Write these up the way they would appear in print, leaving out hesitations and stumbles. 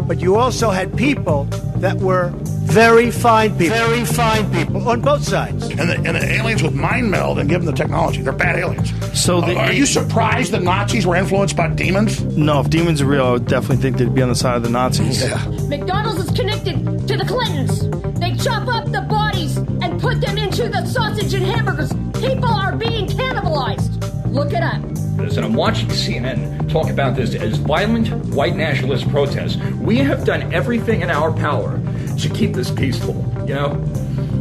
But you also had people that were very fine people on both sides. And the aliens would mind meld and give them the technology. They're bad aliens. So are you surprised the Nazis were influenced by demons? No, if demons are real, I would definitely think they'd be on the side of the Nazis. Yeah. McDonald's is connected to the Clintons. They chop up the bodies and put them into the sausage and hamburgers. People are being cannibalized. Look it up. And I'm watching CNN talk about this as violent white nationalist protests. We have done everything in our power to keep this peaceful, you know?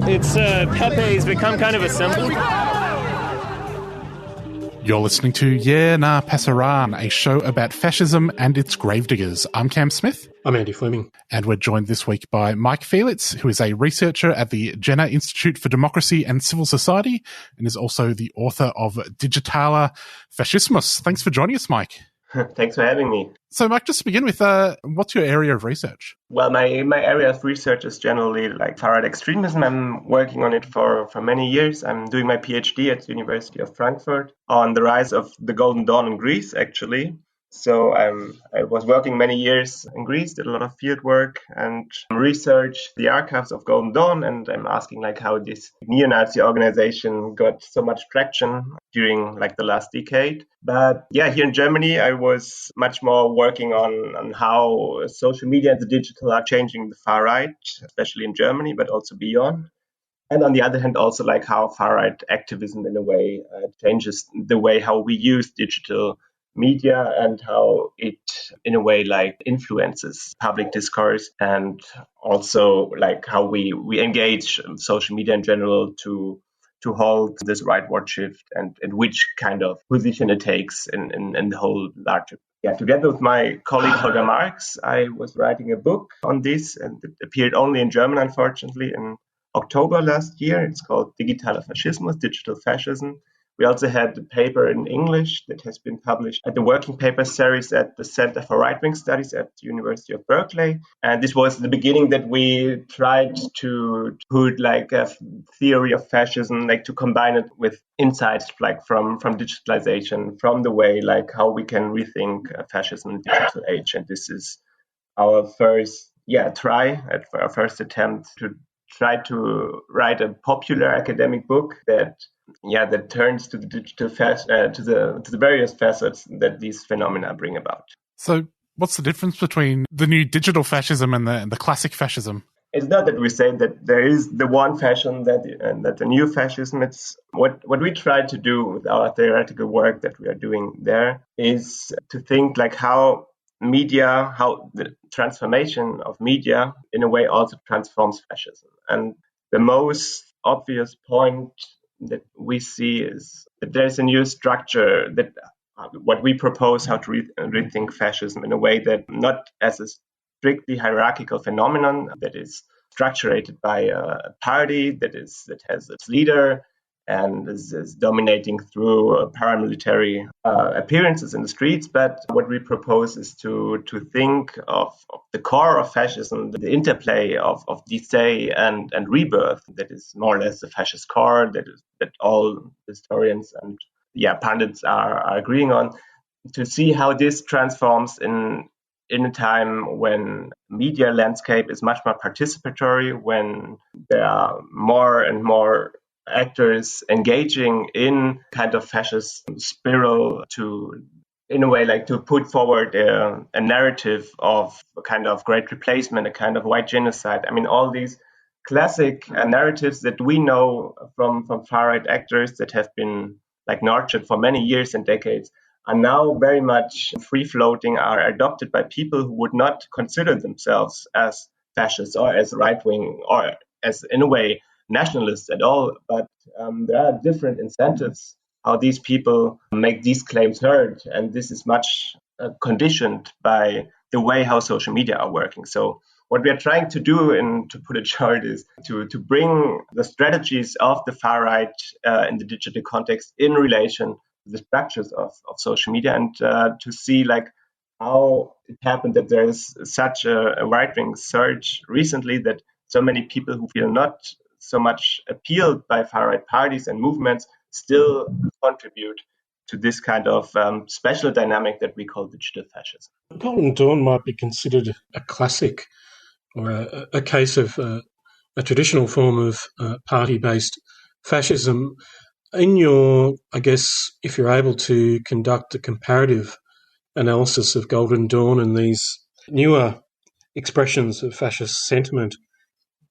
It's Pepe's become kind of a symbol. You're listening to Yeah Nah Passaran, a show about fascism and its gravediggers. I'm Cam Smith. I'm Andy Fleming. And we're joined this week by Maik Fielitz, who is a researcher at the Jenner Institute for Democracy and Civil Society and is also the author of Digital Fascism. Thanks for joining us, Maik. Thanks for having me. So, Maik, just to begin with, what's your area of research? Well, my area of research is generally like far-right extremism. I'm working on it for many years. I'm doing my PhD at the University of Frankfurt on the rise of the Golden Dawn in Greece, actually. So I was working many years in Greece, did a lot of field work and researched the archives of Golden Dawn, and I'm asking like how this neo-Nazi organization got so much traction during like the last decade. But yeah, here in Germany, I was much more working on how social media and the digital are changing the far right, especially in Germany, but also beyond. And on the other hand, also like how far-right activism in a way changes the way how we use digital media and how it in a way like influences public discourse, and also like how we engage social media in general to hold this rightward shift and which kind of position it takes in the whole larger. Yeah, together with my colleague Holger Marx, I was writing a book on this, and it appeared only in German, unfortunately, in October last year. It's called Digital Fascism, Digital Fascism. We also had a paper in English that has been published at the Working Paper Series at the Center for Right-Wing Studies at the University of Berkeley. And this was the beginning that we tried to put like a theory of fascism, like to combine it with insights like from digitalization, from the way like how we can rethink fascism in the digital age. And this is our first our first attempt to try to write a popular academic book that turns to the digital to the various facets that these phenomena bring about. So, what's the difference between the new digital fascism and the classic fascism? It's not that we say that there is the one fashion that the new fascism. It's what we try to do with our theoretical work that we are doing there is to think like how the transformation of media in a way also transforms fascism. And the most obvious point that we see is that there's a new structure that what we propose how to rethink fascism in a way that not as a strictly hierarchical phenomenon that is structured by a party that has its leader and is dominating through paramilitary appearances in the streets. But what we propose is to think of the core of fascism, the interplay of decay and rebirth that is more or less the fascist core that all historians and pundits are agreeing on, to see how this transforms in a time when media landscape is much more participatory, when there are more and more actors engaging in kind of fascist spiral to, in a way, like to put forward a narrative of a kind of great replacement, a kind of white genocide. I mean, all these classic narratives that we know from far-right actors that have been like nurtured for many years and decades are now very much free-floating, are adopted by people who would not consider themselves as fascists or as right-wing or as, in a way, nationalists at all, but there are different incentives how these people make these claims heard, and this is much conditioned by the way how social media are working. So what we are trying to do, and to put it short, is to bring the strategies of the far right in the digital context in relation to the structures of social media, and to see like how it happened that there is such a right-wing surge recently that so many people who feel not so much appealed by far-right parties and movements still contribute to this kind of special dynamic that we call digital fascism. Golden Dawn might be considered a classic or a case of a traditional form of party-based fascism. In your, I guess, if you're able to conduct a comparative analysis of Golden Dawn and these newer expressions of fascist sentiment,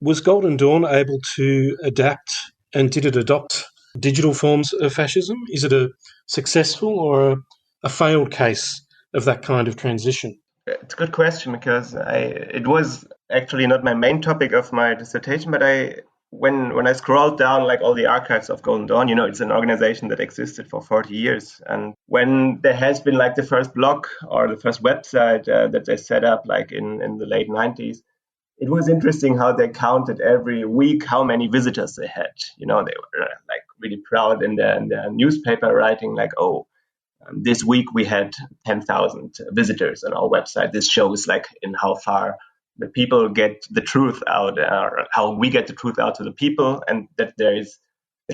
was Golden Dawn able to adapt, and did it adopt digital forms of fascism? Is it a successful or a failed case of that kind of transition? It's a good question, because it was actually not my main topic of my dissertation, but when I scrolled down like all the archives of Golden Dawn, it's an organization that existed for 40 years. And when there has been like the first blog or the first website that they set up like in the late 90s, it was interesting how they counted every week how many visitors they had. They were like really proud in their newspaper writing like, this week we had 10,000 visitors on our website. This shows like in how far the people get the truth out, or how we get the truth out to the people, and that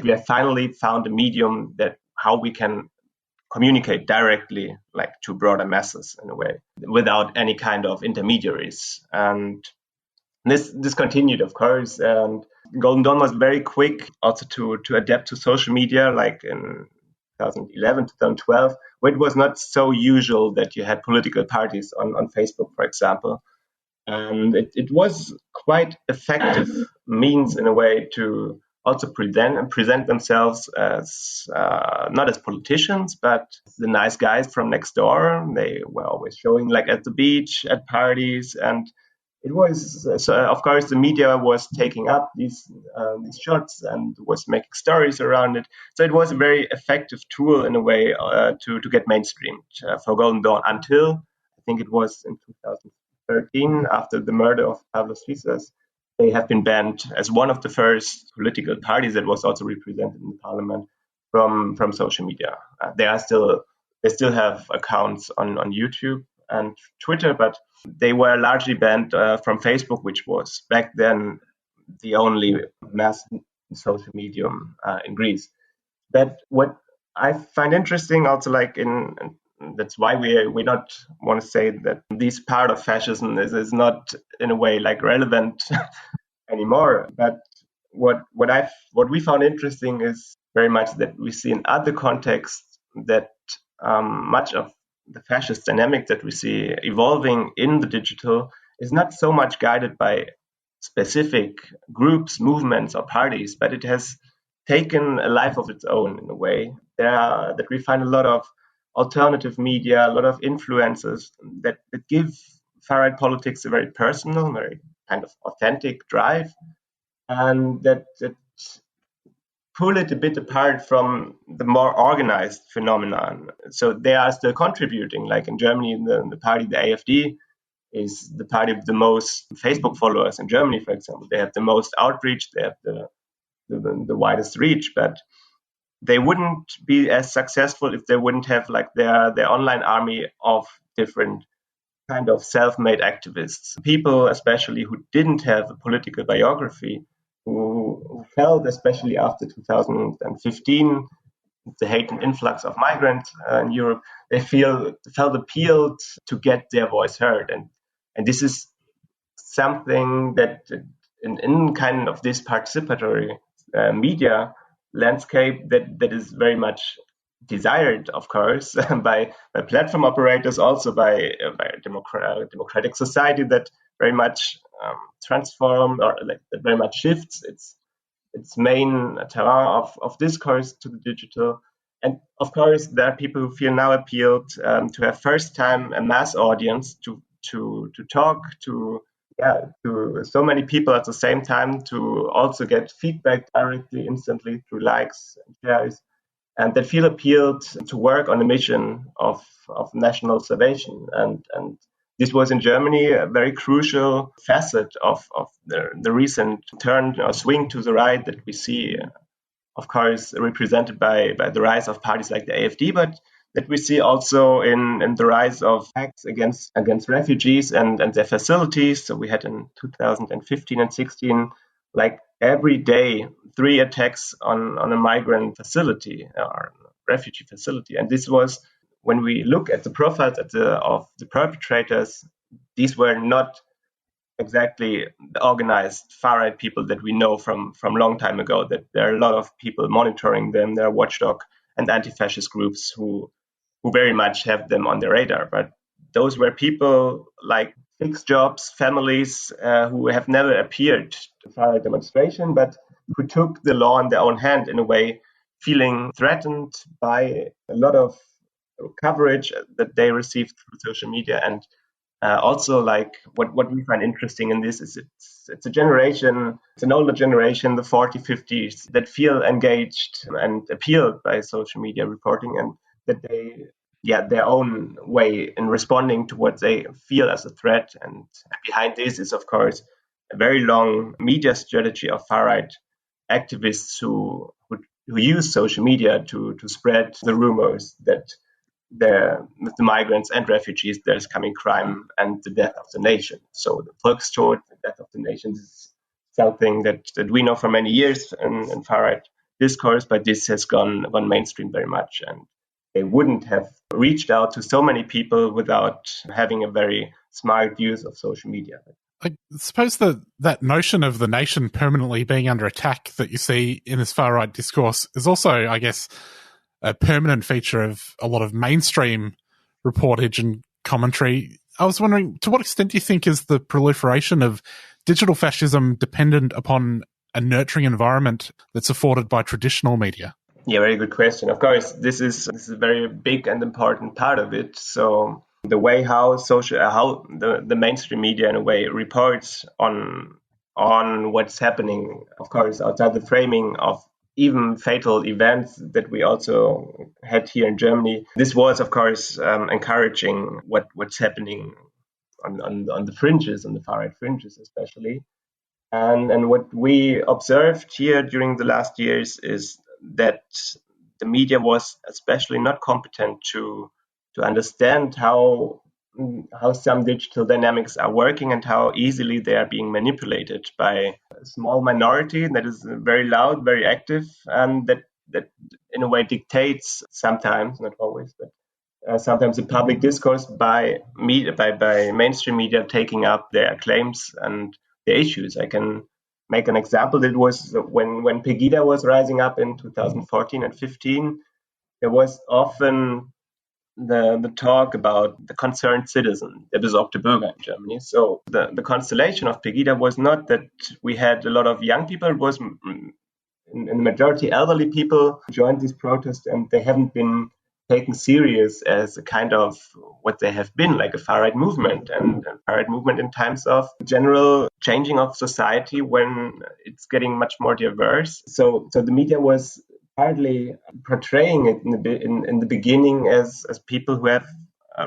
we have finally found a medium that how we can communicate directly like to broader masses in a way without any kind of intermediaries. And this continued, of course, and Golden Dawn was very quick also to adapt to social media, like in 2011, 2012, where it was not so usual that you had political parties on Facebook, for example. And it was quite effective means in a way to also present themselves as not as politicians, but the nice guys from next door. They were always showing like at the beach, at parties, and it was of course the media was taking up these shots and was making stories around it. So it was a very effective tool in a way to get mainstreamed for Golden Dawn until I think it was in 2013, after the murder of Pablo Suizas. They have been banned as one of the first political parties that was also represented in the parliament from social media. They still have accounts on YouTube and Twitter, but they were largely banned from Facebook, which was back then the only mass social medium in Greece. But what I find interesting also, like that's why we not want to say that this part of fascism is not in a way like relevant anymore. But what we found interesting is very much that we see in other contexts that much of the fascist dynamic that we see evolving in the digital is not so much guided by specific groups, movements, or parties, but it has taken a life of its own in a way. That we find a lot of alternative media, a lot of influences that give far-right politics a very personal, very kind of authentic drive, and that pull it a bit apart from the more organized phenomenon. So they are still contributing. Like in Germany, the party, the AfD, is the party with the most Facebook followers in Germany, for example. They have the most outreach, they have the widest reach, but they wouldn't be as successful if they wouldn't have like their online army of different kind of self-made activists. People, especially who didn't have a political biography, who felt, especially after 2015, the heightened influx of migrants in Europe, they felt appealed to get their voice heard. And this is something that in kind of this participatory media landscape that is very much desired, of course, by platform operators, also by a democratic society that very much transformed or that very much shifts its main terrain of discourse to the digital. And of course, there are people who feel now appealed to have first time a mass audience to talk to so many people at the same time, to also get feedback directly, instantly through likes and shares, and that feel appealed to work on a mission of national salvation. And this was in Germany a very crucial facet of the recent turn or swing to the right that we see, of course, represented by the rise of parties like the AfD, but that we see also in the rise of acts against refugees and their facilities. So we had in 2015 and 16, like every day, 3 attacks on a migrant facility or refugee facility. And this was, when we look at the profiles of the perpetrators, these were not exactly the organized far-right people that we know from long time ago, that there are a lot of people monitoring them. There are watchdog and anti-fascist groups who very much have them on their radar. But those were people like fixed jobs, families who have never appeared to far-right demonstration, but who took the law in their own hand in a way, feeling threatened by a lot of coverage that they received through social media. And also, like what we find interesting in this is it's a generation, it's an older generation, the 40s, 50s, that feel engaged and appealed by social media reporting, and that they, their own way in responding to what they feel as a threat. And behind this is, of course, a very long media strategy of far-right activists who use social media to spread the rumors that with the migrants and refugees, there's coming crime and the death of the nation. So the Volkstod, the death of the nation, is something that we know for many years in far-right discourse, but this has gone mainstream very much. And they wouldn't have reached out to so many people without having a very smart use of social media. I suppose that notion of the nation permanently being under attack that you see in this far-right discourse is also, I guess, a permanent feature of a lot of mainstream reportage and commentary. I was wondering, to what extent do you think is the proliferation of digital fascism dependent upon a nurturing environment that's afforded by traditional media? Yeah, very good question. Of course, this is a very big and important part of it. So the way how the mainstream media in a way reports on what's happening, of course, outside the framing of even fatal events that we also had here in Germany. This was, of course, encouraging what's happening on the fringes, on the far-right fringes especially. And what we observed here during the last years is that the media was especially not competent to understand how some digital dynamics are working and how easily they are being manipulated by a small minority that is very loud, very active, and that in a way dictates sometimes, not always, but sometimes the public discourse by mainstream media taking up their claims and their issues. I can make an example. That was when Pegida was rising up in 2014 and 15, there was often the talk about the concerned citizen, der besorgte Bürger in Germany. So the constellation of Pegida was not that we had a lot of young people, it was in the majority elderly people who joined these protests, and they haven't been taken serious as a kind of what they have been, like a far-right movement, and a far-right movement in times of general changing of society when it's getting much more diverse. So the media was partly portraying it in the beginning as people who have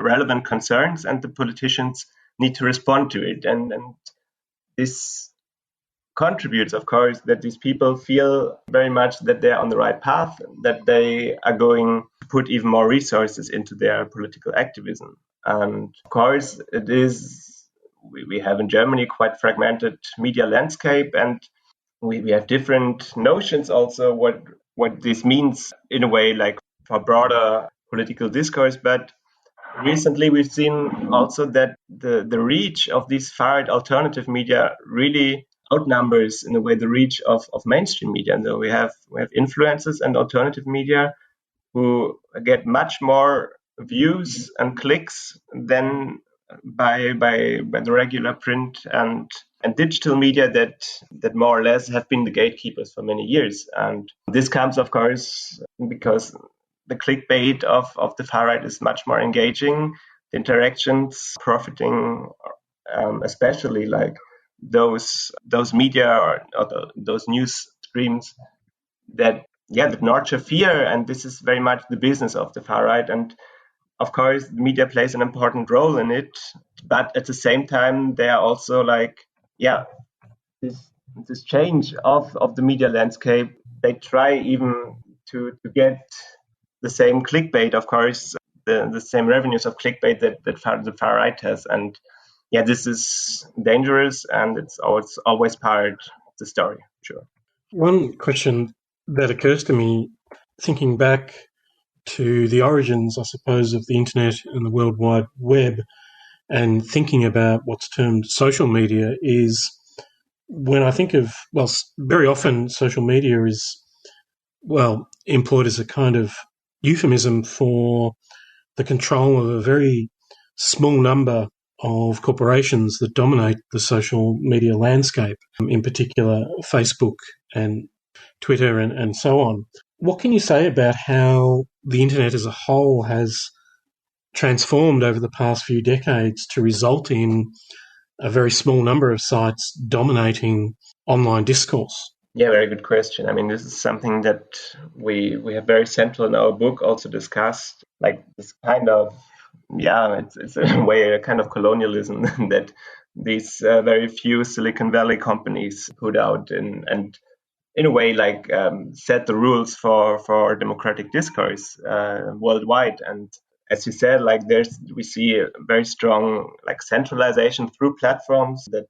relevant concerns, and the politicians need to respond to it. And this contributes, of course, that these people feel very much that they're on the right path, that they are going to put even more resources into their political activism. And of course, it is, we have in Germany quite fragmented media landscape, and we have different notions also what this means in a way, like for broader political discourse. But recently we've seen also that the reach of these far-right alternative media really outnumbers in a way the reach of mainstream media. And so we have influencers and alternative media who get much more views and clicks than by the regular print and digital media that more or less have been the gatekeepers for many years. And this comes, of course, because the clickbait of the far right is much more engaging. The interactions profiting, especially like those media or those news streams that nurture fear, and this is very much the business of the far right. And of course, the media plays an important role in it, but at the same time, they are also like, this change of the media landscape. They try even to get the same clickbait, of course, the same revenues of clickbait that the far right has. And this is dangerous, and it's always part of the story, sure. One question that occurs to me, thinking back to the origins, I suppose, of the internet and the World Wide Web and thinking about what's termed social media is when I think of, well, very often social media is, well, employed as a kind of euphemism for the control of a very small number of corporations that dominate the social media landscape, in particular Facebook and Twitter and so on. What can you say about how the internet as a whole has transformed over the past few decades to result in a very small number of sites dominating online discourse? Yeah, very good question. I mean, this is something that we have very central in our book also discussed, like this kind of, it's in a way a kind of colonialism that these very few Silicon Valley companies put out and in a way like set the rules for democratic discourse worldwide. And as you said, like we see a very strong like centralization through platforms that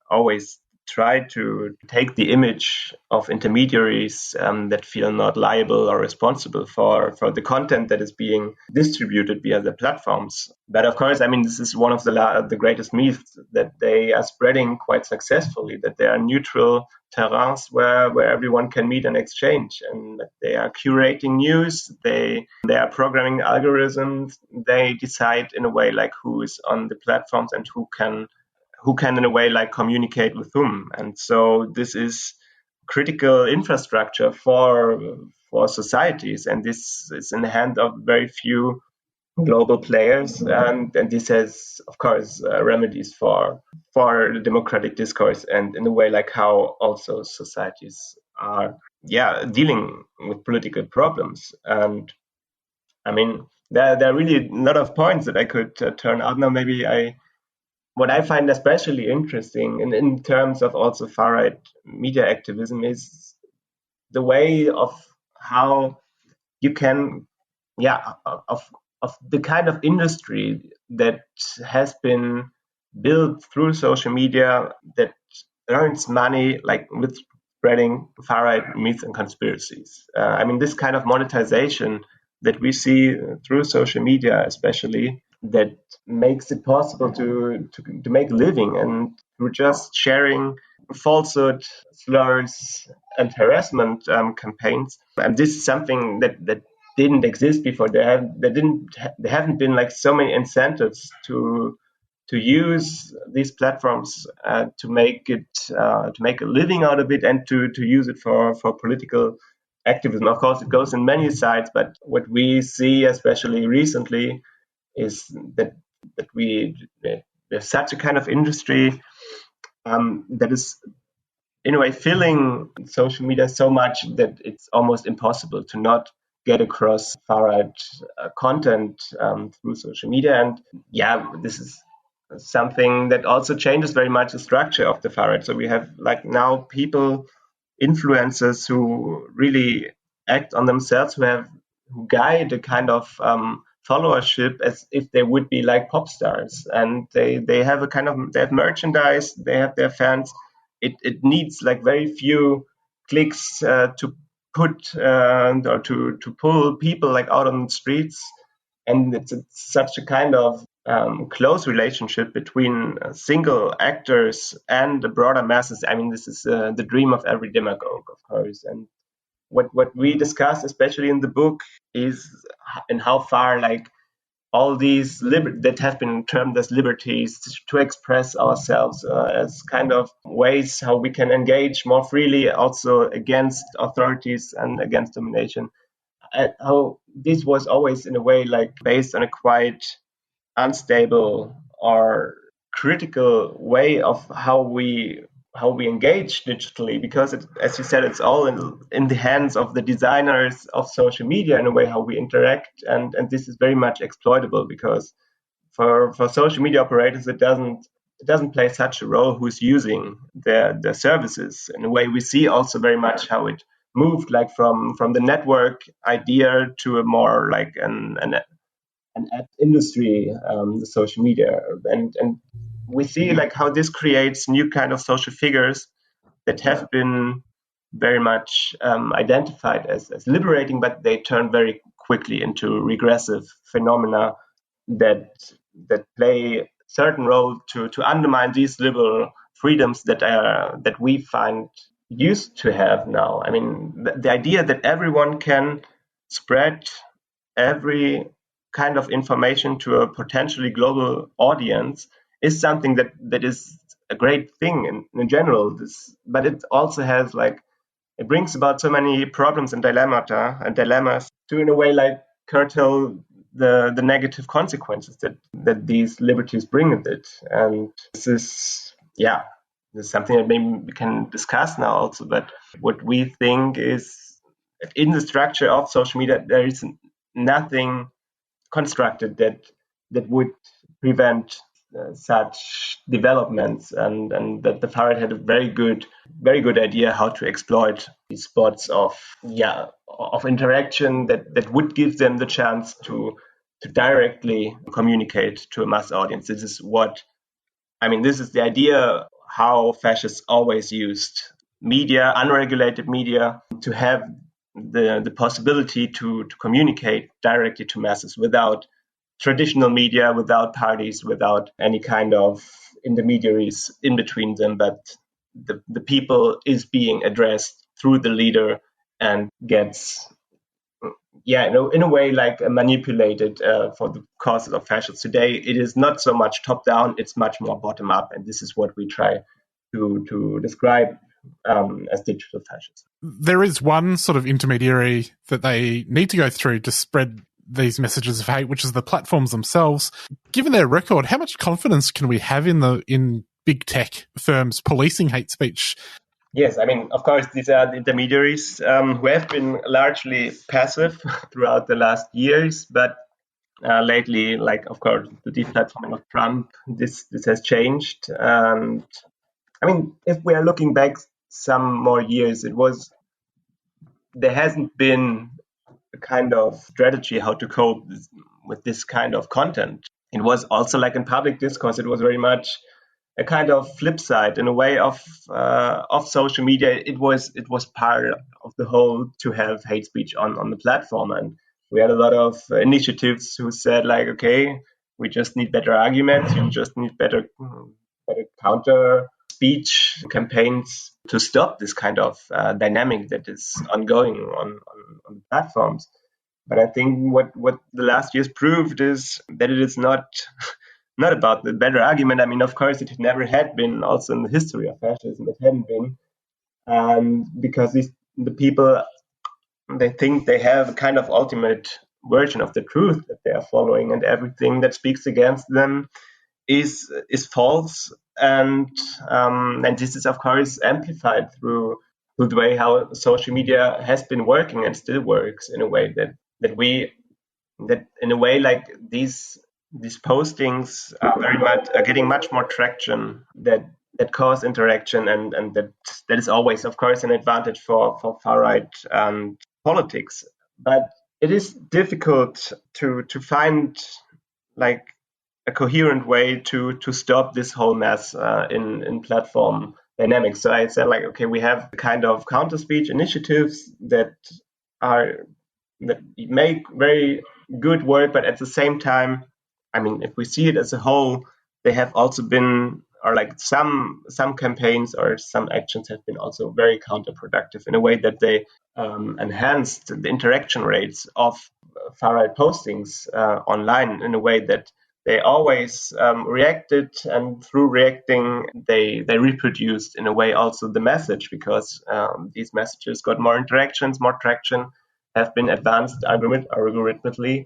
always try to take the image of intermediaries that feel not liable or responsible for the content that is being distributed via the platforms. But of course, I mean, this is one of the greatest myths that they are spreading quite successfully, that they are neutral terrains where everyone can meet and exchange, and that they are curating news, they are programming algorithms, they decide in a way like who is on the platforms and who can in a way like communicate with whom. And so this is critical infrastructure for societies, and this is in the hand of very few global players, and this has of course remedies for the democratic discourse and in a way like how also societies are dealing with political problems. And I mean there are really a lot of points that I could turn out now. Maybe what I find especially interesting in terms of also far-right media activism is the way of how you can, of the kind of industry that has been built through social media that earns money like with spreading far-right myths and conspiracies. I mean, this kind of monetization that we see through social media, especially, that makes it possible to make a living and through just sharing falsehood, slurs, and harassment campaigns. And this is something that didn't exist before. There haven't been like so many incentives to use these platforms to make a living out of it and to use it for political activism. Of course, it goes in many sides, but what we see, especially recently, is that there's such a kind of industry that is in a way filling social media so much that it's almost impossible to not get across far-right content through social media. And this is something that also changes very much the structure of the far-right. So we have like now people, influencers who really act on themselves, who guide a kind of followership as if they would be like pop stars, and they have they have merchandise, they have their fans. It needs like very few clicks to put or to pull people like out on the streets, and it's such a kind of close relationship between single actors and the broader masses. I mean, this is the dream of every demagogue, of course. And what we discuss, especially in the book, is in how far like all these that have been termed as liberties to express ourselves as kind of ways how we can engage more freely also against authorities and against domination. How this was always in a way like based on a quite unstable or critical way of how we engage digitally, because as you said, it's all in the hands of the designers of social media in a way how we interact, and this is very much exploitable, because for social media operators it doesn't play such a role who's using their services. In a way, we see also very much how it moved like from the network idea to a more like an app industry, the social media, and we see like how this creates new kind of social figures that have been very much identified as liberating, but they turn very quickly into regressive phenomena that play certain role to undermine these liberal freedoms that we find used to have now. I mean, the idea that everyone can spread every kind of information to a potentially global audience is something that is a great thing in general. But it also has it brings about so many problems and dilemmas to, in a way, curtail the negative consequences that these liberties bring with it. And this is something that maybe we can discuss now also. But what we think is, in the structure of social media, there is nothing constructed that would prevent such developments, and that the far right had a very good idea how to exploit these spots of interaction that would give them the chance to directly communicate to a mass audience. This is the idea how fascists always used media, unregulated media, to have the possibility to communicate directly to masses without traditional media, without parties, without any kind of intermediaries in between them, but the people is being addressed through the leader and gets in a way manipulated for the causes of fascists. Today it is not so much top down, it's much more bottom up, and this is what we try to describe as digital fascism. There is one sort of intermediary that they need to go through to spread these messages of hate, which is the platforms themselves. Given their record, how much confidence can we have in big tech firms policing hate speech? Yes, I mean, of course, these are the intermediaries who have been largely passive throughout the last years, but lately, of course, the deplatforming of Trump, this has changed. And I mean, if we are looking back some more years, there hasn't been a kind of strategy how to cope with this kind of content. It was also in public discourse, it was very much a kind of flip side in a way of social media. It was part of the whole to have hate speech on the platform, and we had a lot of initiatives who said okay, we just need better arguments, you just need better counter speech campaigns to stop this kind of dynamic that is ongoing on the platforms. But I think what the last years proved is that it is not about the better argument. I mean, of course, it never had been, also in the history of fascism, it hadn't been. And because the people, they think they have a kind of ultimate version of the truth that they are following, and everything that speaks against them is false. And this is, of course, amplified through the way how social media has been working and still works in a way that in a way these postings are getting much more traction that cause interaction, and that is always, of course, an advantage for far right politics. But it is difficult to find a coherent way to stop this whole mess in platform dynamics. So I said okay, we have kind of counter speech initiatives that make very good work, but at the same time, I mean, if we see it as a whole, they have also been, or some campaigns or some actions have been also very counterproductive in a way that they enhanced the interaction rates of far right postings online in a way that they always reacted, and through reacting, they reproduced in a way also the message, because these messages got more interactions, more traction, have been advanced algorithmically.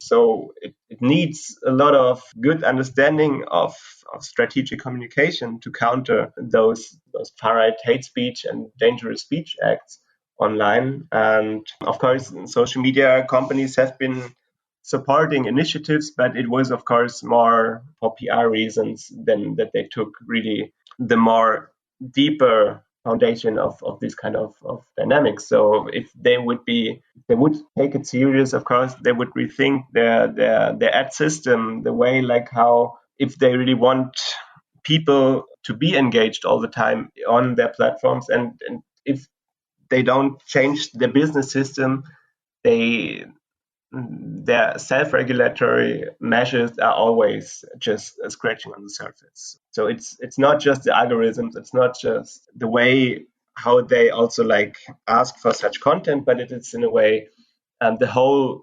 So it needs a lot of good understanding of strategic communication to counter those far right hate speech and dangerous speech acts online. And of course, social media companies have been supporting initiatives, but it was, of course, more for PR reasons than that they took really the more deeper foundation of this kind of dynamics. So if they would take it serious, of course, they would rethink their ad system, the way how, if they really want people to be engaged all the time on their platforms, and if they don't change their business system, they their self-regulatory measures are always just scratching on the surface. So it's not just the algorithms, it's not just the way how they also like ask for such content, but it is in a way the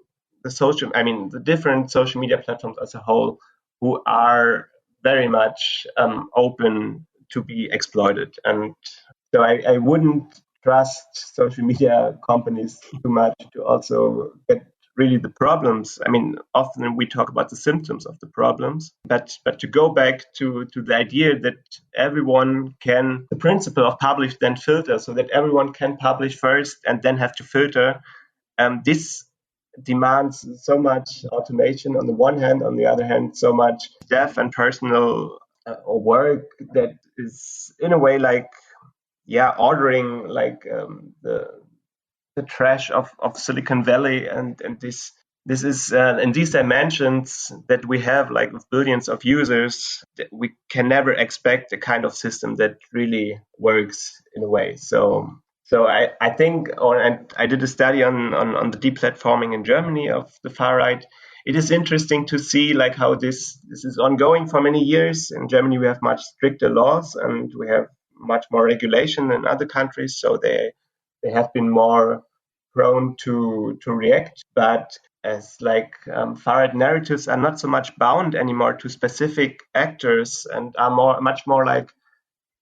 different social media platforms as a whole who are very much open to be exploited. And so I wouldn't trust social media companies too much to also get really the problems. I mean, often we talk about the symptoms of the problems, but to go back to the idea that everyone can, the principle of publish then filter, so that everyone can publish first and then have to filter. This demands so much automation on the one hand, on the other hand, so much staff and personal work that is in a way like, ordering like the trash of Silicon Valley, and this is in these dimensions that we have, like with billions of users, we can never expect a kind of system that really works in a way. So I think, and I did a study on the deplatforming in Germany of the far right. It is interesting to see like how this is ongoing for many years. In Germany, we have much stricter laws and we have much more regulation than other countries. So they have been more prone to react. But as like far right narratives are not so much bound anymore to specific actors and are much more like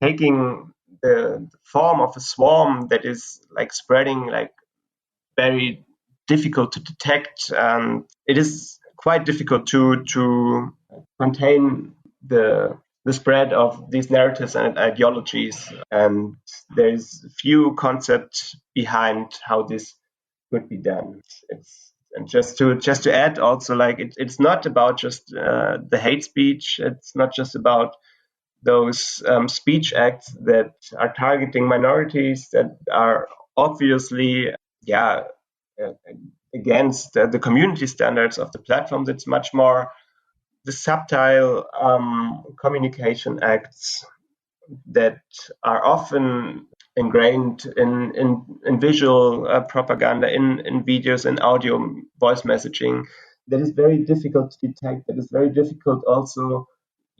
taking the form of a swarm that is like spreading like very difficult to detect. It is quite difficult to contain the spread of these narratives and ideologies. And there's few concepts behind how this could be done. And just to add also, like it's not about just the hate speech. It's not just about those speech acts that are targeting minorities that are obviously, against the community standards of the platforms. It's much more the subtle communication acts that are often ingrained in visual propaganda, in videos, in audio, voice messaging. That is very difficult to detect. That is very difficult also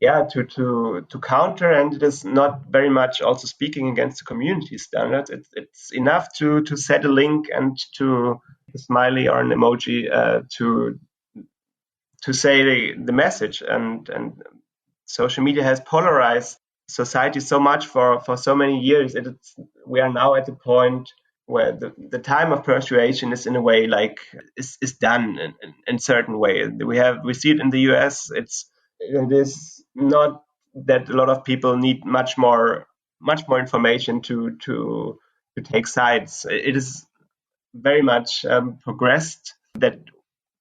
to counter, and it is not very much also speaking against the community standards. It's enough to set a link and to a smiley or an emoji to say the message. And social media has polarized society so much for so many years. We are now at the point where the time of persuasion is in a way like is done in certain way. We see it in the US. It is not that a lot of people need much more information to take sides. It is very much progressed that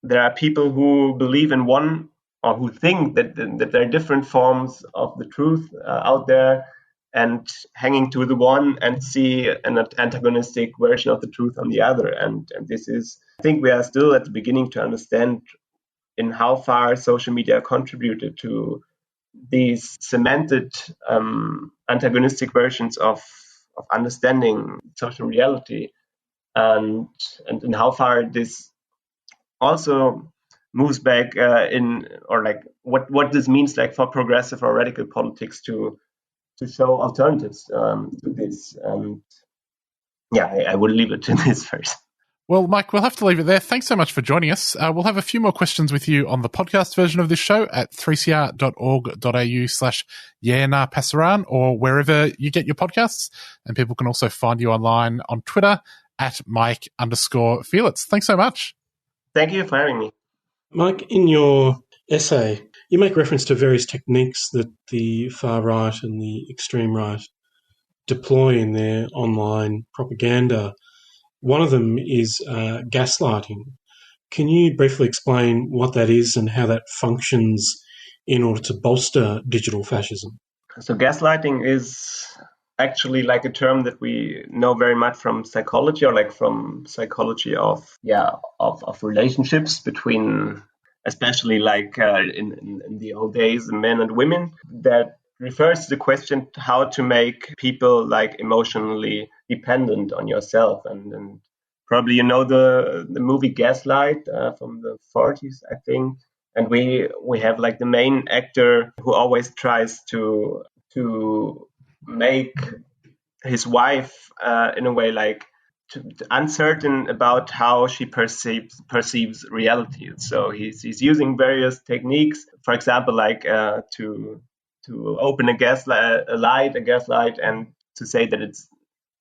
there are people who believe in one, or who think that there are different forms of the truth out there, and hanging to the one and see an antagonistic version of the truth on the other. And this is, I think we are still at the beginning to understand in how far social media contributed to these cemented antagonistic versions of understanding social reality, and in how far this also moves back what this means like for progressive or radical politics to show alternatives to this. I would leave it to this first. Well, Mike, we'll have to leave it there. Thanks so much for joining us. We'll have a few more questions with you on the podcast version of this show at 3cr.org.au/Passaran, or wherever you get your podcasts. And people can also find you online on Twitter at Maik_Fielitz. Thanks so much. Thank you for having me. Mike, in your essay, you make reference to various techniques that the far right and the extreme right deploy in their online propaganda. One of them is gaslighting. Can you briefly explain what that is and how that functions in order to bolster digital fascism? So gaslighting is actually like a term that we know very much from psychology, or like from psychology of relationships between, especially like in the old days, men and women. That refers to the question how to make people like emotionally dependent on yourself. And probably you know the movie Gaslight from the 40s, I think. And we have like the main actor who always tries to make his wife in a way like uncertain about how she perceives reality. So he's using various techniques, for example, like to open a gaslight, and to say that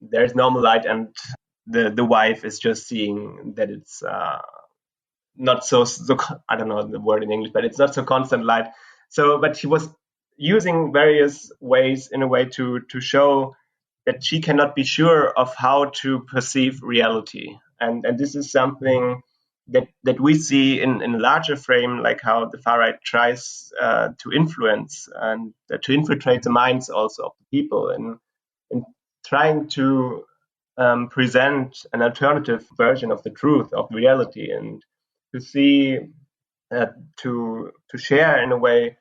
there's normal light, and the wife is just seeing that it's not so I don't know the word in English, but it's not so constant light. So, but she was using various ways in a way to show that she cannot be sure of how to perceive reality, and this is something that we see in a larger frame, like how the far right tries to influence and to infiltrate the minds also of the people, in trying to present an alternative version of the truth of reality, and to see to share in a way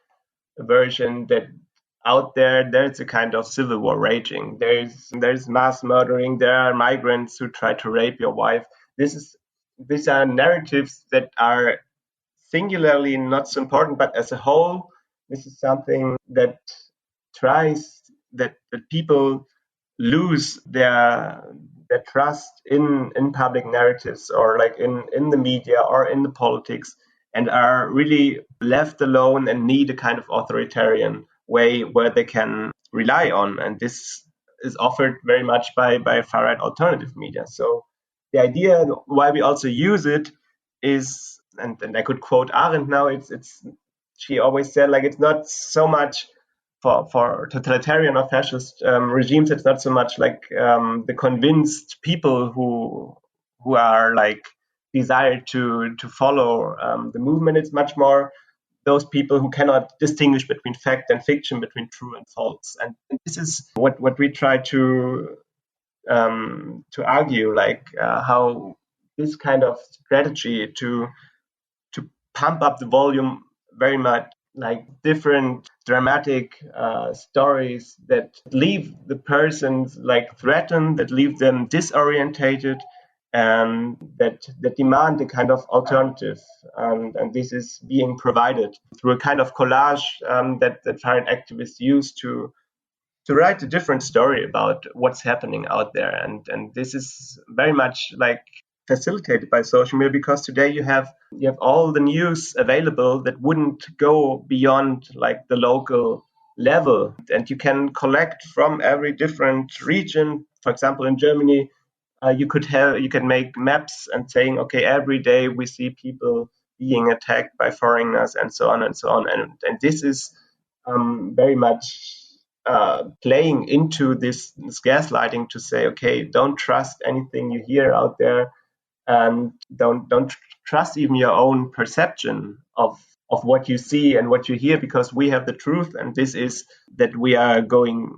a version that out there's a kind of civil war raging. There's mass murdering. There are migrants who try to rape your wife. These are narratives that are singularly not so important, but as a whole, this is something that tries that people lose their trust in public narratives, or like in the media or in the politics, and are really left alone and need a kind of authoritarian way where they can rely on. And this is offered very much by far right alternative media. So the idea why we also use it is, and I could quote Arendt now, it's she always said, like, it's not so much for totalitarian or fascist regimes, it's not so much like the convinced people who are like desire to follow the movement. It's much more those people who cannot distinguish between fact and fiction, between true and false. And this is what we try to argue, like how this kind of strategy to pump up the volume very much, like different dramatic stories that leave the persons like threatened, that leave them disorientated, and that demand a kind of alternative. And this is being provided through a kind of collage that foreign activists use to write a different story about what's happening out there. And this is very much like facilitated by social media, because today you have all the news available that wouldn't go beyond like the local level, and you can collect from every different region. For example, in Germany, you can make maps and saying, okay, every day we see people being attacked by foreigners, and so on and so on. And this is very much playing into this gaslighting, to say, okay, don't trust anything you hear out there, and don't trust even your own perception of what you see and what you hear, because we have the truth, and this is that we are going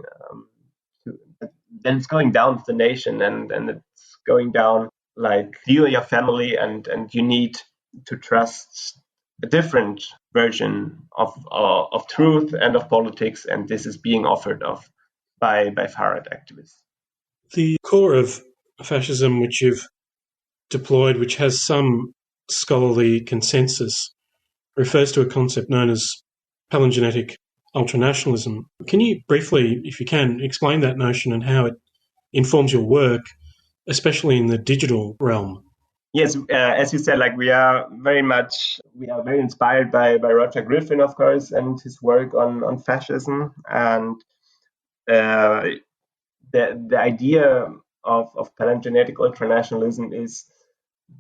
then it's going down with the nation, and it's going down like you and your family, and you need to trust a different version of truth and of politics, and this is being offered by far right activists. The core of fascism, which you've deployed, which has some scholarly consensus, refers to a concept known as palingenetic ultranationalism. Can you briefly, if you can, explain that notion and how it informs your work, especially in the digital realm? Yes, as you said, like we are very inspired by Roger Griffin, of course, and his work on fascism, and the idea of palingenetic ultranationalism is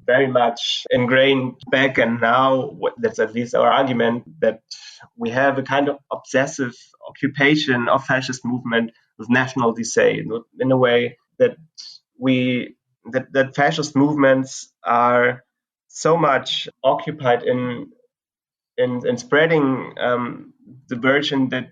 very much ingrained back and now. That's at least our argument, that we have a kind of obsessive occupation of fascist movement with national decay, in a way that that fascist movements are so much occupied in spreading the version that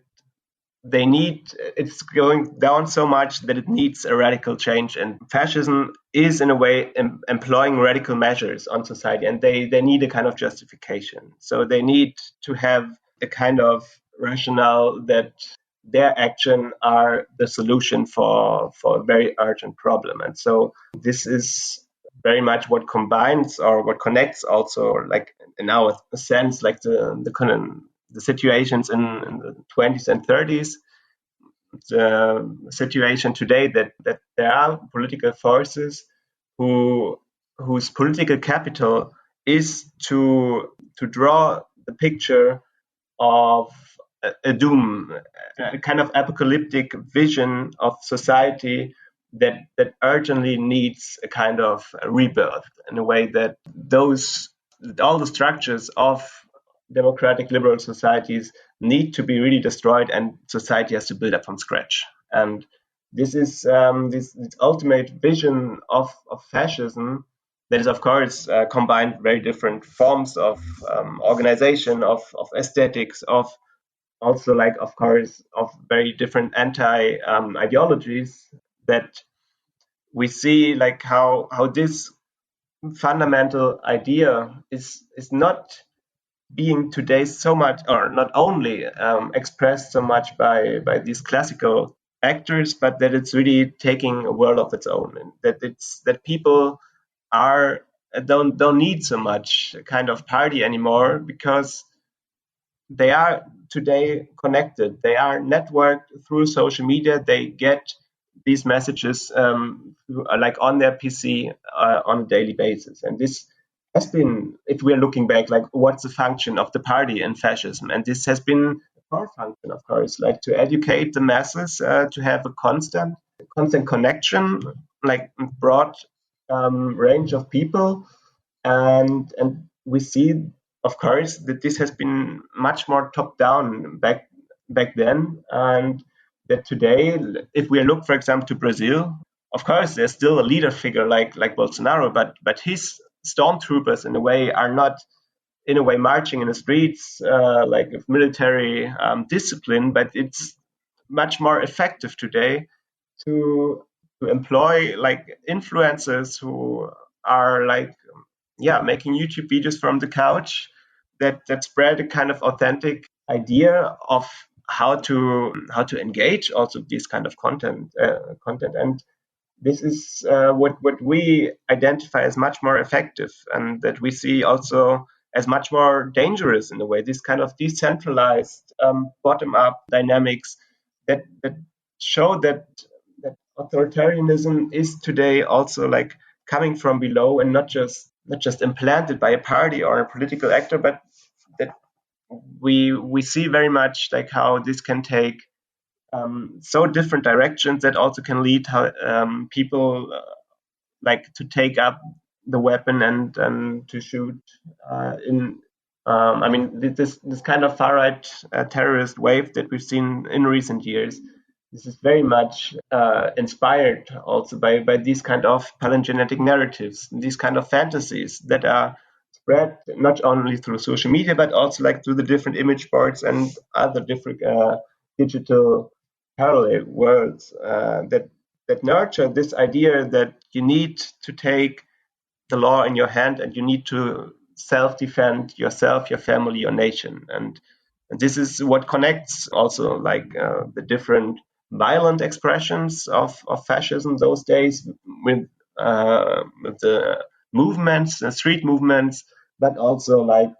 they need. It's going down so much that it needs a radical change, and fascism is in a way employing radical measures on society, and they need a kind of justification. So they need to have a kind of rationale that their action are the solution for a very urgent problem. And so this is very much what combines or what connects also, like in our sense, like the situations in the 20s and 30s, the situation today that there are political forces whose political capital is to draw the picture of a doom, a kind of apocalyptic vision of society that urgently needs a kind of rebirth, in a way that all the structures of democratic liberal societies need to be really destroyed, and society has to build up from scratch. And this is this ultimate vision of fascism that is, of course, combined very different forms of organization, of aesthetics, of also, like, of course, of very different anti ideologies, that we see like how this fundamental idea is not being today so much, or not only expressed so much by these classical actors, but that it's really taking a world of its own, and that people are don't need so much kind of party anymore, because they are today connected. They are networked through social media. They get these messages like on their PC on a daily basis. And this has been, if we're looking back, like what's the function of the party in fascism? And this has been a core function, of course, like to educate the masses, to have a constant connection, like broad range of people. And we see, of course, that this has been much more top down back then, and that today, if we look, for example, to Brazil, of course, there's still a leader figure like Bolsonaro, but his stormtroopers, in a way, are not in a way marching in the streets like with military discipline, but it's much more effective today to employ like influencers who are like making YouTube videos from the couch that spread a kind of authentic idea of how to engage also this kind of content. And this is what we identify as much more effective, and that we see also as much more dangerous in a way. This kind of decentralized bottom-up dynamics that show that authoritarianism is today also like coming from below, and not just implanted by a party or a political actor, but that we see very much like how this can take so different directions, that also can lead people like to take up the weapon and to shoot in. I mean, this kind of far right terrorist wave that we've seen in recent years. This is very much inspired also by these kind of palingenetic narratives, these kind of fantasies that are spread not only through social media, but also like through the different image boards and other different digital parallel worlds that nurture this idea that you need to take the law in your hand, and you need to self-defend yourself, your family, your nation. And this is what connects also like the different violent expressions of fascism those days with the movements, street movements, but also like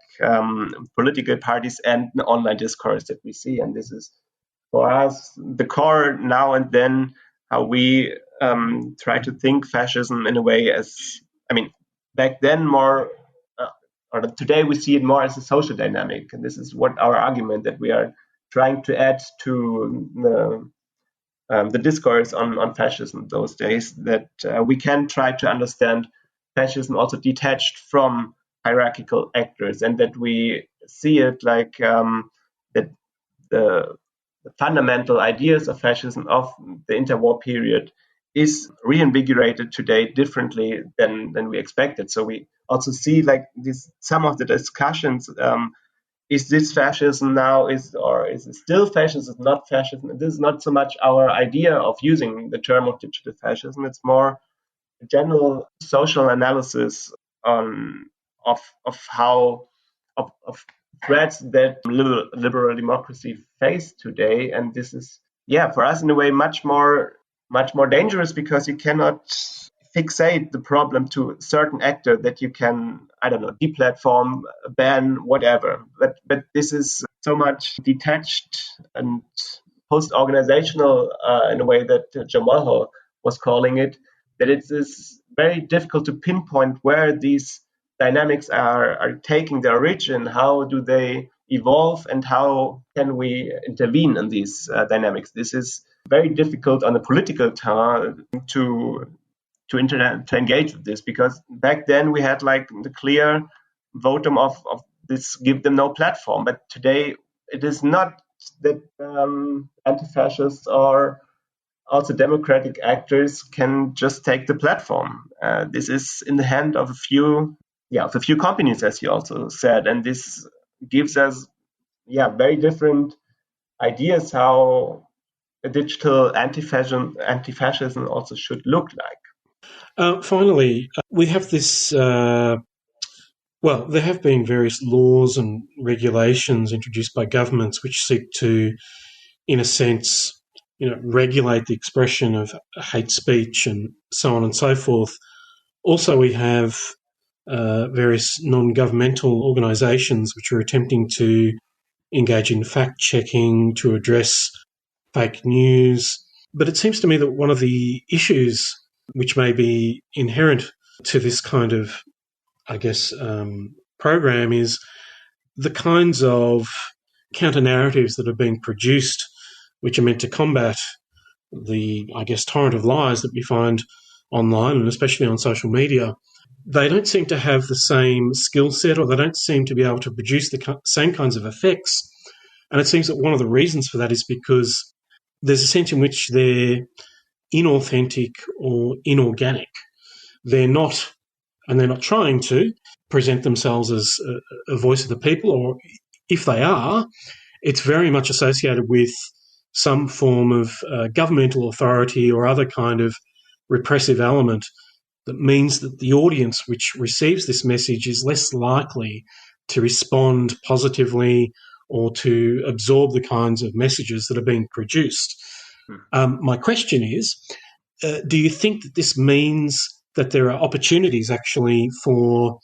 political parties and the online discourse that we see. And this is for us the core now and then, how we try to think fascism in a way as, I mean, back then more, or today we see it more as a social dynamic. And this is what our argument that we are trying to add to the discourse on fascism those days, that we can try to understand fascism also detached from hierarchical actors, and that we see it like that the fundamental ideas of fascism of the interwar period is reinvigorated today differently than we expected. So we also see like this, some of the discussions, is this fascism now, is it still fascism, not fascism? This is not so much our idea of using the term of digital fascism. It's more a general social analysis of how of threats that liberal democracy face today. And this is, for us in a way much more dangerous, because you cannot fixate the problem to a certain actor that you can, I don't know, deplatform, ban, whatever. But this is so much detached and post-organizational in a way that Jamal was calling it, that it is very difficult to pinpoint where these dynamics are taking their origin, how do they evolve, and how can we intervene in these dynamics. This is very difficult on a political term to engage with this, because back then we had like the clear votum of this, give them no platform. But today it is not that anti-fascists or also democratic actors can just take the platform. This is in the hand of a few companies, as you also said, and this gives us very different ideas how a digital anti-fascism also should look like. Finally, we have this. There have been various laws and regulations introduced by governments which seek to, in a sense, regulate the expression of hate speech and so on and so forth. Also, we have various non-governmental organisations which are attempting to engage in fact-checking, to address fake news. But it seems to me that one of the issues which may be inherent to this kind of, program is the kinds of counter-narratives that are being produced which are meant to combat the, torrent of lies that we find online and especially on social media. They don't seem to have the same skill set, or they don't seem to be able to produce the same kinds of effects. And it seems that one of the reasons for that is because there's a sense in which they're inauthentic or inorganic. They're not trying to present themselves as a voice of the people, or if they are, it's very much associated with some form of governmental authority or other kind of repressive element that means that the audience which receives this message is less likely to respond positively or to absorb the kinds of messages that are being produced. My question is, do you think that this means that there are opportunities actually for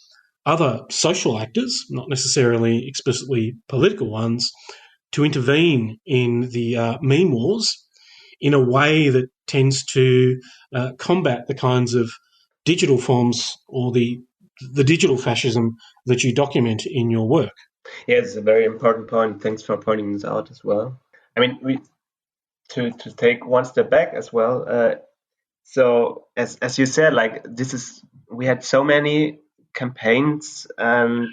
other social actors, not necessarily explicitly political ones, to intervene in the meme wars in a way that tends to combat the kinds of digital forms or the digital fascism that you document in your work? Yeah, it's a very important point. Thanks for pointing this out as well. I mean, to take one step back as well. So as you said, like we had so many campaigns and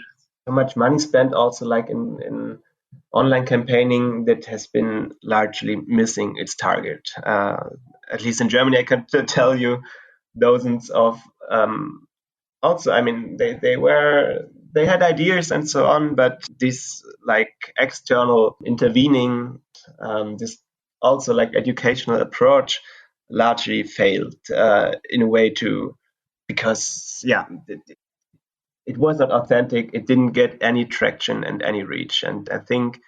so much money spent also like in online campaigning that has been largely missing its target. At least in Germany, I can tell you dozens of also, I mean, they had ideas and so on, but this like external intervening, this also like educational approach largely failed in a way because it was not authentic. It didn't get any traction and any reach. And I think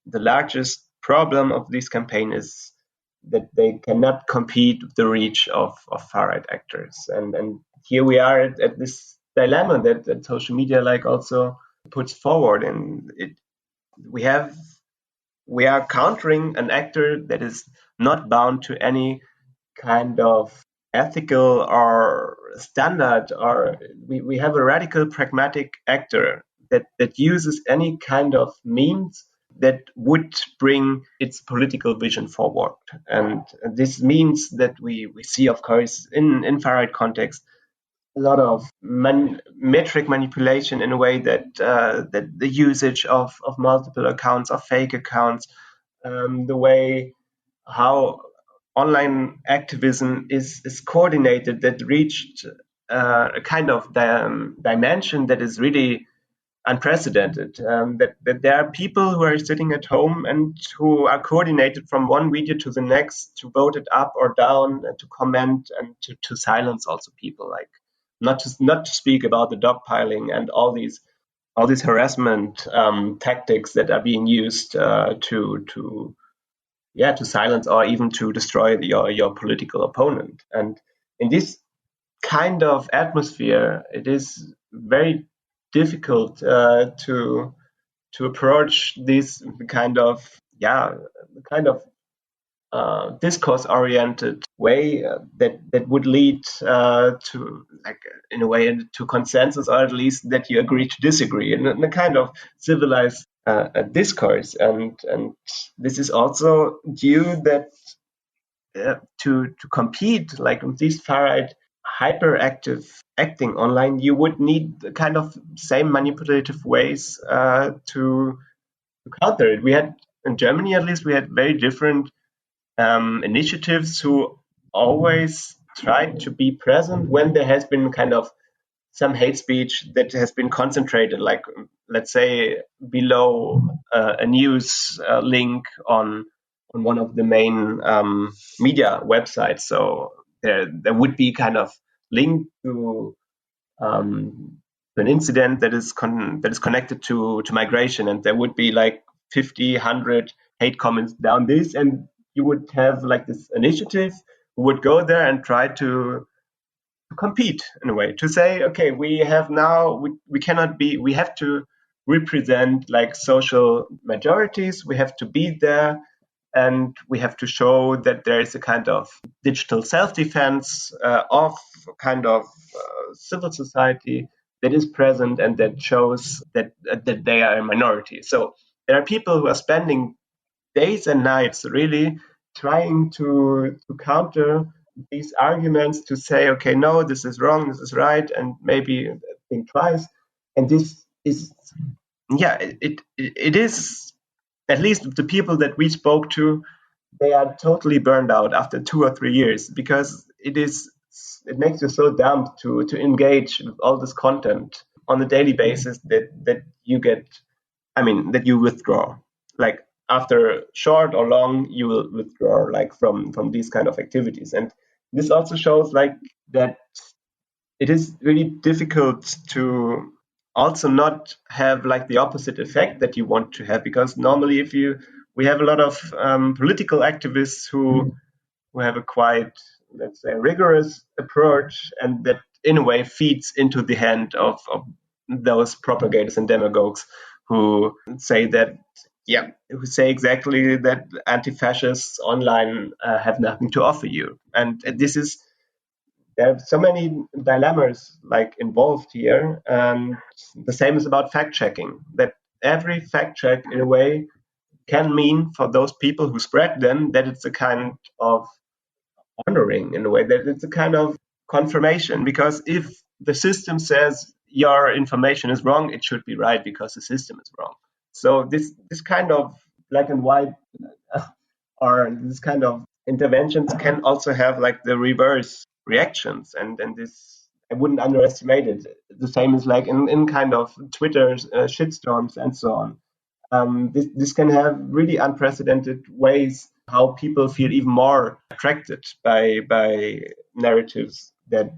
the largest problem of this campaign is that they cannot compete with the reach of far-right actors. And here we are at this dilemma that social media like also puts forward. And we are countering an actor that is not bound to any kind of ethical or standard, or we have a radical pragmatic actor that uses any kind of means that would bring its political vision forward. And this means that we see, of course, in far-right context, a lot of metric manipulation in a way that the usage of multiple accounts, of fake accounts, the way how online activism is coordinated, that reached a kind of dimension that is really unprecedented. That there are people who are sitting at home and who are coordinated from one video to the next to vote it up or down, and to comment and to silence also people. Like not to speak about the dogpiling and all these harassment tactics that are being used to silence or even to destroy your political opponent. And in this kind of atmosphere, it is very difficult to approach this kind of discourse-oriented way that would lead to, like, in a way, to consensus, or at least that you agree to disagree in a kind of civilized discourse. And this is also due that to compete like with these far-right hyperactive acting online, you would need the kind of same manipulative ways to counter it. We had, in Germany at least, we had very different initiatives who always tried to be present when there has been kind of some hate speech that has been concentrated, like, let's say, below a news link on one of the main media websites. So there would be kind of link to an incident that is connected to migration, and there would be like 50, 100 hate comments down this, and you would have like this initiative who would go there and try to compete in a way, to say, okay, we have now, we cannot be, we have to represent like social majorities, we have to be there, and we have to show that there is a kind of digital self-defense of kind of civil society that is present and that shows that they are a minority. So there are people who are spending days and nights really trying to counter these arguments, to say, okay, no, this is wrong, this is right, and maybe think twice. And this is, it is, at least the people that we spoke to, they are totally burned out after 2 or 3 years, because it makes you so dumb to engage with all this content on a daily basis that you get, that you withdraw. Like, after short or long, you will withdraw like from these kind of activities. And this also shows like that it is really difficult to also not have like the opposite effect that you want to have, because normally we have a lot of political activists who have a quite, let's say, rigorous approach, and that in a way feeds into the hand of those propagators and demagogues who say that, who say exactly that anti-fascists online have nothing to offer you. And there are so many dilemmas like involved here. The same is about fact checking, that every fact check in a way can mean for those people who spread them that it's a kind of honoring, in a way, that it's a kind of confirmation, because if the system says your information is wrong, it should be right because the system is wrong. So this kind of black and white or this kind of interventions can also have like the reverse reactions, and this, I wouldn't underestimate it. The same is like in kind of Twitter shitstorms and so on. This can have really unprecedented ways how people feel even more attracted by narratives that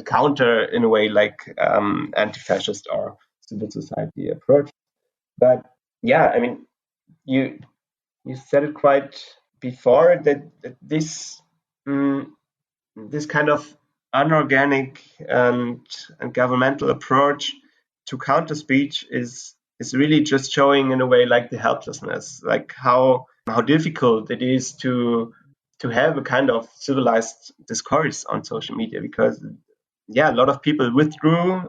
counter, in a way, like anti-fascist or civil society approach. But you said it quite before that this this kind of unorganic and governmental approach to counter speech is really just showing, in a way, like the helplessness, like how difficult it is to have a kind of civilized discourse on social media, because a lot of people withdrew.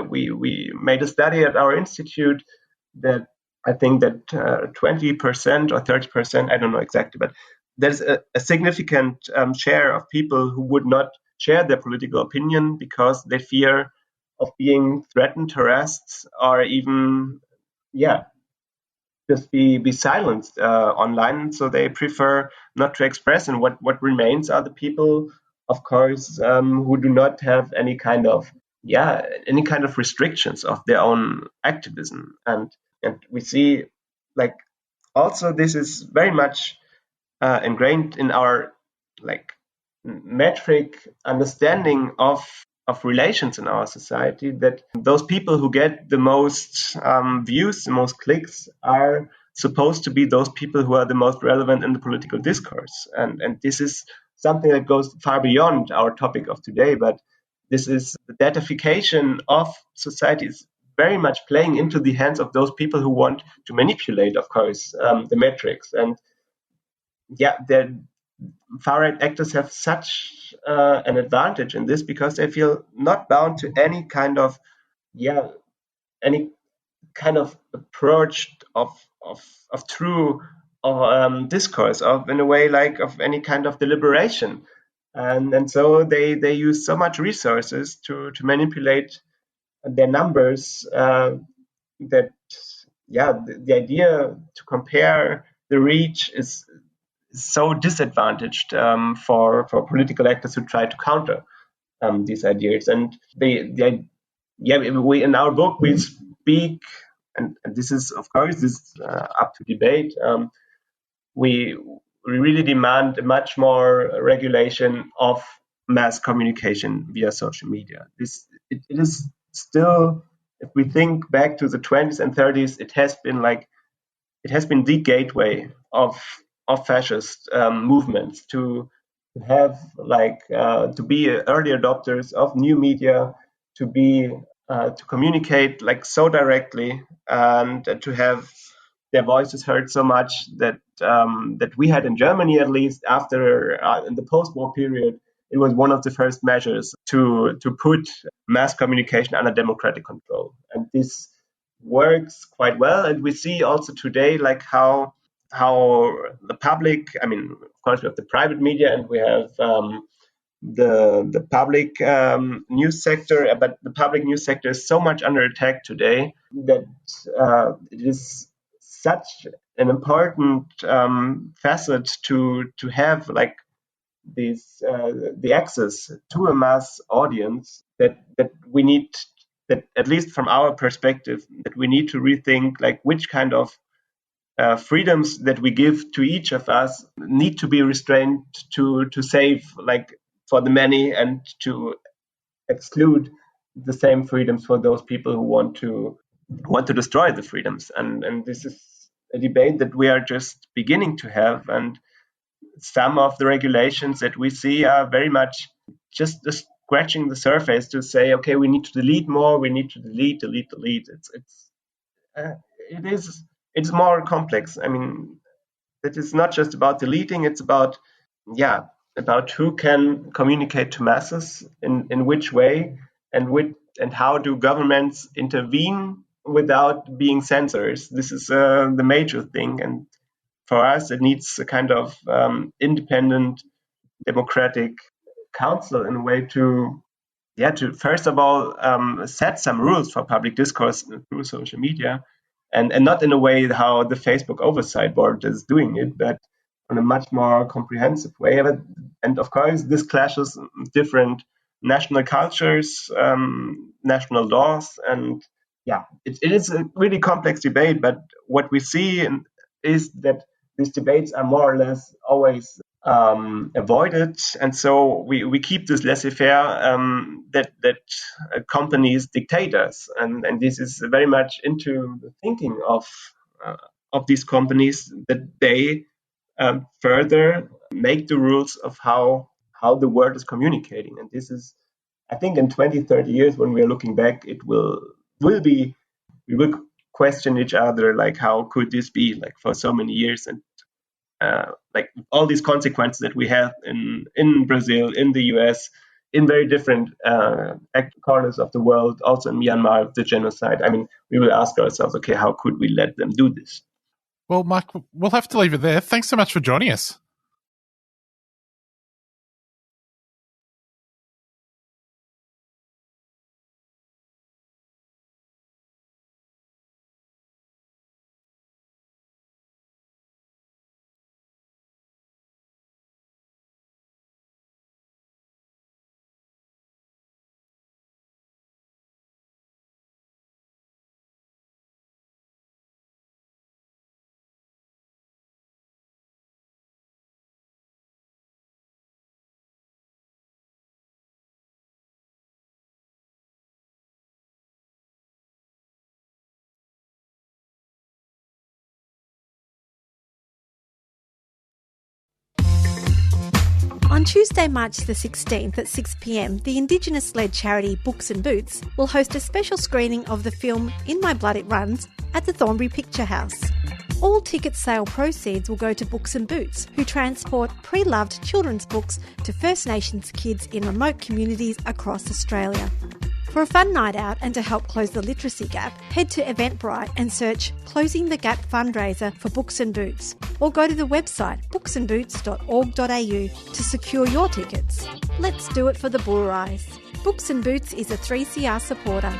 We made a study at our institute that I think that 20% or 30%, I don't know exactly, but there's a significant share of people who would not share their political opinion because they fear of being threatened, harassed, or even, just be silenced online. So they prefer not to express, and what remains are the people, of course, who do not have any kind of restrictions of their own activism. And we see, like, also this is very much ingrained in our like metric understanding of relations in our society, that those people who get the most views, the most clicks, are supposed to be those people who are the most relevant in the political discourse. And this is something that goes far beyond our topic of today, but this is the datification of society is very much playing into the hands of those people who want to manipulate, of course, the metrics. And yeah, the far-right actors have such an advantage in this because they feel not bound to any kind of any kind of approach of true or discourse of in a way like of any kind of deliberation, and so they use so much resources to manipulate their numbers, that the idea to compare the reach is so disadvantaged for political actors who try to counter these ideas. And we in our book we speak, and this is of course this up to debate. We really demand a much more regulation of mass communication via social media. It is still, if we think back to the 20s and 30s, it has been the gateway of fascist movements to have to be early adopters of new media, to be to communicate so directly, and to have their voices heard so much that that we had in Germany, at least after in the post-war period. It was one of the first measures to put mass communication under democratic control, and this works quite well. And we see also today how the public, I mean, of course we have the private media and we have the public news sector, but the public news sector is so much under attack today that it is such an important facet to have this the access to a mass audience that we need, that at least from our perspective, that we need to rethink which kind of freedoms that we give to each of us need to be restrained to save for the many, and to exclude the same freedoms for those people who want to destroy the freedoms. And this is a debate that we are just beginning to have, and some of the regulations that we see are very much just scratching the surface to say, okay, we need to delete more, we need to delete. It's more complex. I mean, it is not just about deleting, it's about who can communicate to masses in which way, and how do governments intervene without being censors. This is the major thing, and for us it needs a kind of independent democratic council in a way to first of all set some rules for public discourse through social media, and not in a way how the Facebook Oversight Board is doing it, but in a much more comprehensive way. And of course, this clashes different national cultures, national laws, and it is a really complex debate. But what we see is that these debates are more or less always avoided, and so we keep this laissez-faire that companies dictate us, and this is very much into the thinking of these companies, that they further make the rules of how the world is communicating. And this is, I think, in 20-30 years when we are looking back, it will be, we will question each other how could this be for so many years, and all these consequences that we have in Brazil, in the US, in very different corners of the world, also in Myanmar, the genocide. I mean, we will ask ourselves, okay, how could we let them do this? Well, Mike, we'll have to leave it there. Thanks so much for joining us. On Tuesday, March the 16th at 6 p.m, the Indigenous-led charity Books and Boots will host a special screening of the film In My Blood It Runs at the Thornbury Picture House. All ticket sale proceeds will go to Books and Boots, who transport pre-loved children's books to First Nations kids in remote communities across Australia. For a fun night out and to help close the literacy gap, head to Eventbrite and search Closing the Gap Fundraiser for Books and Boots, or go to the website booksandboots.org.au to secure your tickets. Let's do it for the Bullrise. Books and Boots is a 3CR supporter.